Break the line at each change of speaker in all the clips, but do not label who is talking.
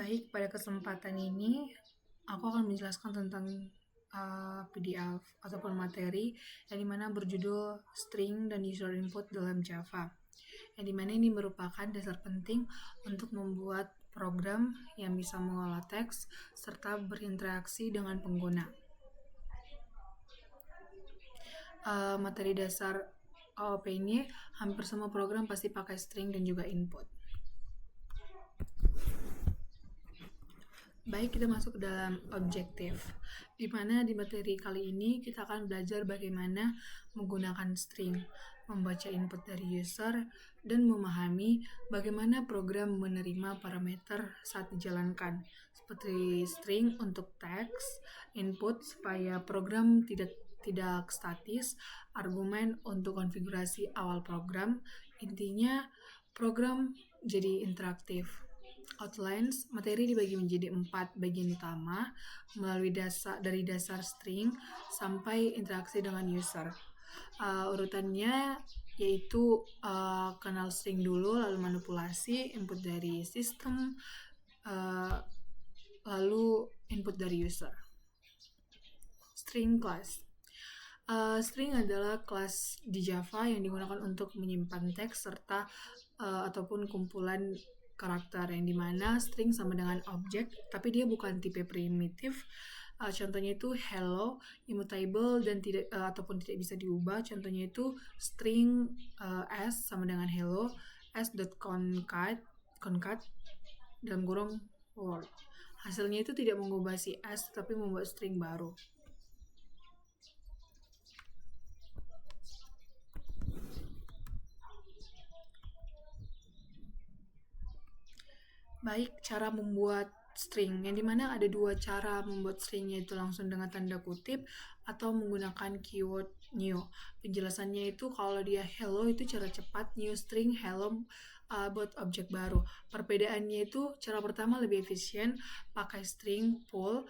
Baik, pada kesempatan ini aku akan menjelaskan tentang PDF ataupun materi yang dimana berjudul String dan User Input dalam Java. Yang dimana ini merupakan dasar penting untuk membuat program yang bisa mengolah teks serta berinteraksi dengan pengguna. Materi dasar AOP ini hampir semua program pasti pakai string dan juga input. Baik, kita masuk ke dalam objektif, di mana di materi kali ini kita akan belajar bagaimana menggunakan string, membaca input dari user, dan memahami bagaimana program menerima parameter saat dijalankan, seperti string untuk teks, input supaya program tidak statis, argumen untuk konfigurasi awal program. Intinya, program jadi interaktif. Outlines, materi dibagi menjadi 4 bagian utama melalui dari dasar string sampai interaksi dengan user. Urutannya yaitu kenal string dulu, lalu manipulasi, input dari sistem, lalu input dari user. String class. String adalah kelas di Java yang digunakan untuk menyimpan teks serta ataupun kumpulan karakter, yang dimana string sama dengan objek, tapi dia bukan tipe primitif. Contohnya itu hello, immutable dan tidak ataupun tidak bisa diubah. Contohnya itu string s sama dengan hello, s.concat dalam kurung word. Hasilnya itu tidak mengubah si s, tapi membuat string baru. Baik, cara membuat string, yang dimana ada 2 cara membuat string, yaitu langsung dengan tanda kutip atau menggunakan keyword new. Penjelasannya itu kalau dia hello itu cara cepat, new string hello buat objek baru. Perbedaannya itu cara pertama lebih efisien, pakai string pull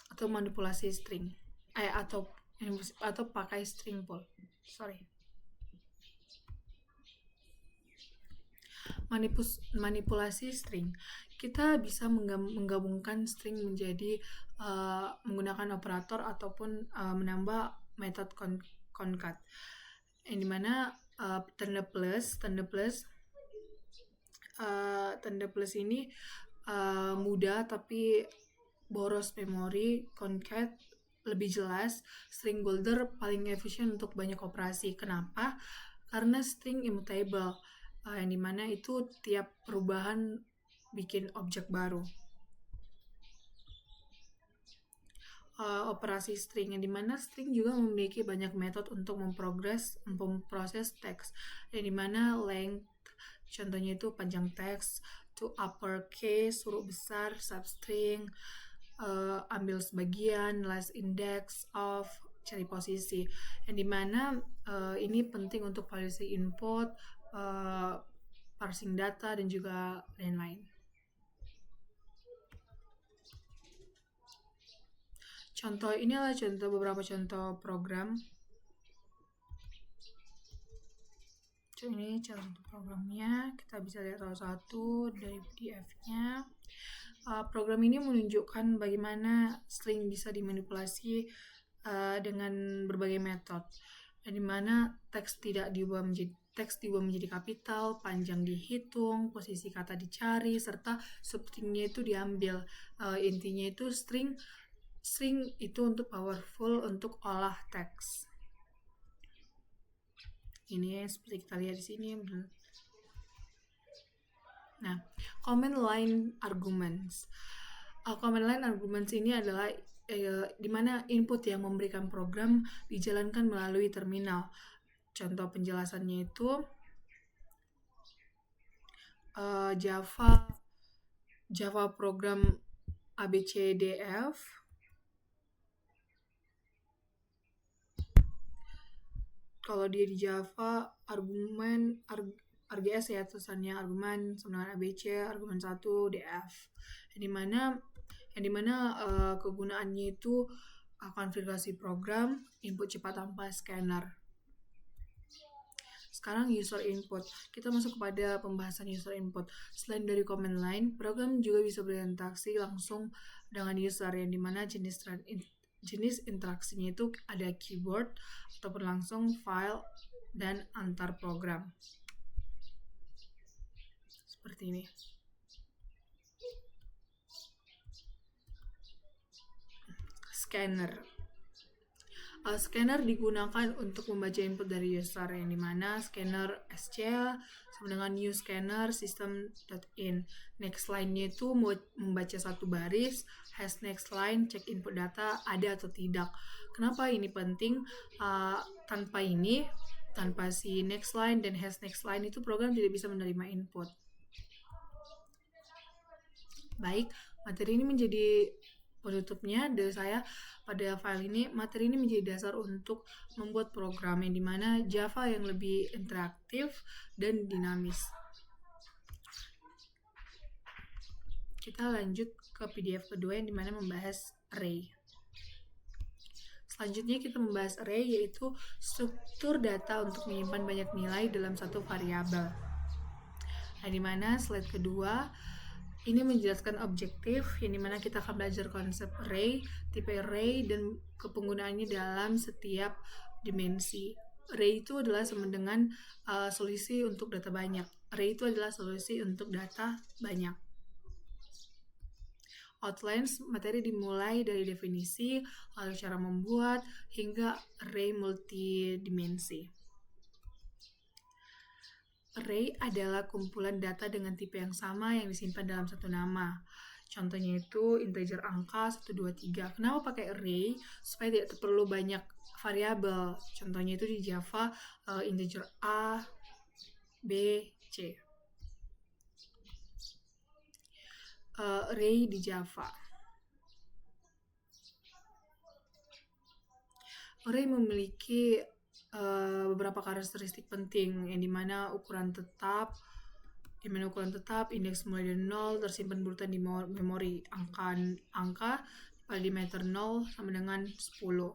atau manipulasi string atau pakai string pull. Manipulasi string, kita bisa menggabungkan string menjadi menggunakan operator ataupun menambah metode concat, yang dimana tanda plus ini mudah tapi boros memori. Concat lebih jelas. String builder paling efisien untuk banyak operasi. Kenapa? Karena string immutable, yang dimana itu tiap perubahan bikin objek baru. Operasi string, yang dimana string juga memiliki banyak metode untuk memproses teks, yang dimana length, contohnya itu panjang teks, to uppercase, huruf besar, substring, ambil sebagian, last index, of, cari posisi, yang dimana ini penting untuk validasi input, parsing data, dan juga lain-lain. Inilah beberapa contoh program. Ini salah satu programnya, kita bisa lihat salah satu dari PDF-nya. Program ini menunjukkan bagaimana string bisa dimanipulasi dengan berbagai metode, yang dimana teks diubah menjadi kapital, panjang dihitung, posisi kata dicari, serta substringnya itu diambil. Intinya itu string itu untuk powerful untuk olah teks. Ini seperti kita lihat di sini. Nah, command line arguments. Command line arguments ini adalah di mana input yang memberikan program dijalankan melalui terminal. Contoh penjelasannya itu Java program ABCDF. Kalau dia di Java argumen RGS ya, tulisannya argumen sama dengan ABC, argumen 1 DF, yang dimana kegunaannya itu konfigurasi program, input cepat tanpa scanner. Sekarang user input. Kita masuk kepada pembahasan user input. Selain dari command line, program juga bisa berinteraksi langsung dengan user, yang dimana jenis interaksinya itu ada keyboard ataupun langsung file dan antar program. Seperti ini. Scanner. Scanner digunakan untuk membaca input dari user, yang dimana scanner SCL sama dengan new scanner system.in. Next line-nya itu membaca satu baris, has next line, cek input data ada atau tidak. Kenapa ini penting? Tanpa si next line dan has next line itu program tidak bisa menerima input. Baik, materi ini menjadi penutupnya dari saya. Pada file ini, materi ini menjadi dasar untuk membuat program yang dimana Java yang lebih interaktif dan dinamis. Kita lanjut ke PDF kedua yang dimana membahas array. Selanjutnya kita membahas array, yaitu struktur data untuk menyimpan banyak nilai dalam satu variabel. Nah, dimana slide kedua ini menjelaskan objektif, yang dimana kita akan belajar konsep array, tipe array, dan kepenggunaannya dalam setiap dimensi. Array itu adalah sama dengan solusi untuk data banyak. Array itu adalah solusi untuk data banyak. Outlines, materi dimulai dari definisi, lalu cara membuat, hingga array multidimensi. Array adalah kumpulan data dengan tipe yang sama yang disimpan dalam satu nama. Contohnya itu integer angka 1, 2, 3. Kenapa pakai array? Supaya tidak perlu banyak variabel. Contohnya itu di Java integer A, B, C. Array di Java. Array memiliki beberapa karakteristik penting, yang dimana ukuran tetap, indeks mulai dari 0, tersimpan berurutan di memori. Angka pada diameter 0 sama dengan 10.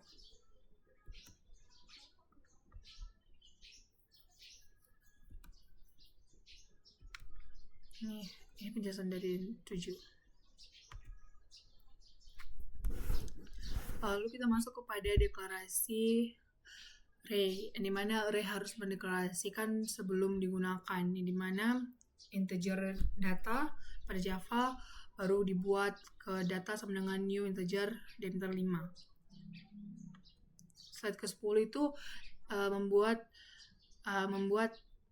Ini penjelasan dari 7. Lalu kita masuk kepada deklarasi array, yang dimana array harus mendeklarasikan sebelum digunakan, yang dimana integer data pada Java baru dibuat ke data sama dengan new integer diameter 5. Slide ke-10 itu membuat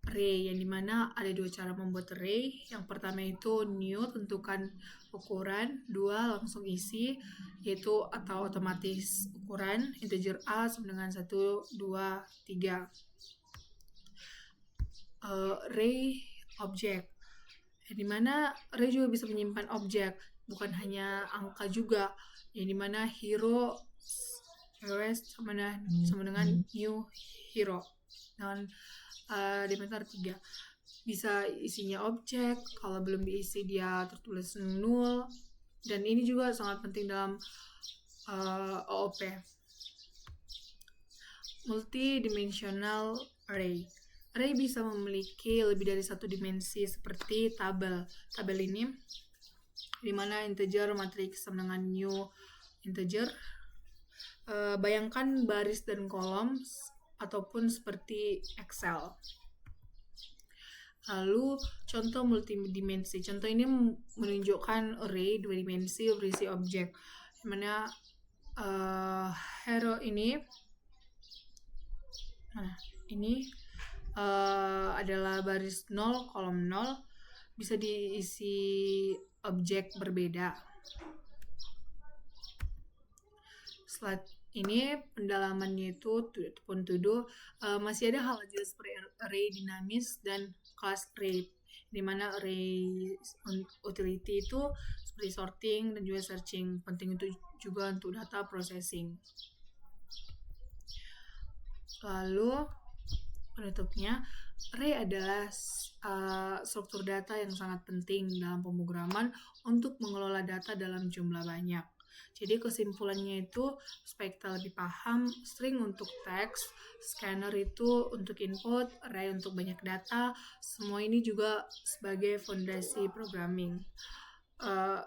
array, yang dimana ada dua cara membuat array. Yang pertama itu new, tentukan ukuran. 2, langsung isi, yaitu atau otomatis ukuran integer A sama dengan 1, 2, 3. Array object, yang dimana array juga bisa menyimpan objek, bukan hanya angka juga, yang dimana hero sama dengan new hero dengan diameter 3. Bisa isinya objek, kalau belum diisi dia tertulis null, dan ini juga sangat penting dalam OOP. Multidimensional array. Array bisa memiliki lebih dari satu dimensi seperti tabel. Tabel ini dimana integer matriks sama dengan new integer. Bayangkan baris dan kolom ataupun seperti Excel. Lalu contoh multidimensi. Contoh ini menunjukkan array 2 dimensi berisi objek, dimana hero ini adalah baris 0, kolom 0, bisa diisi objek berbeda. Slide ini pendalamannya itu masih ada hal jelas seperti array dinamis dan class array, di mana array utility itu seperti sorting dan juga searching, penting itu juga untuk data processing. Lalu penutupnya, array adalah struktur data yang sangat penting dalam pemrograman untuk mengelola data dalam jumlah banyak. Jadi kesimpulannya itu supaya kita lebih paham, string untuk teks, scanner itu untuk input, array untuk banyak data, semua ini juga sebagai fondasi programming. Eh,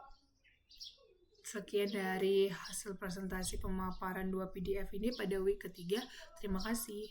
Sekian dari hasil presentasi pemaparan 2 PDF ini pada week ketiga. Terima kasih.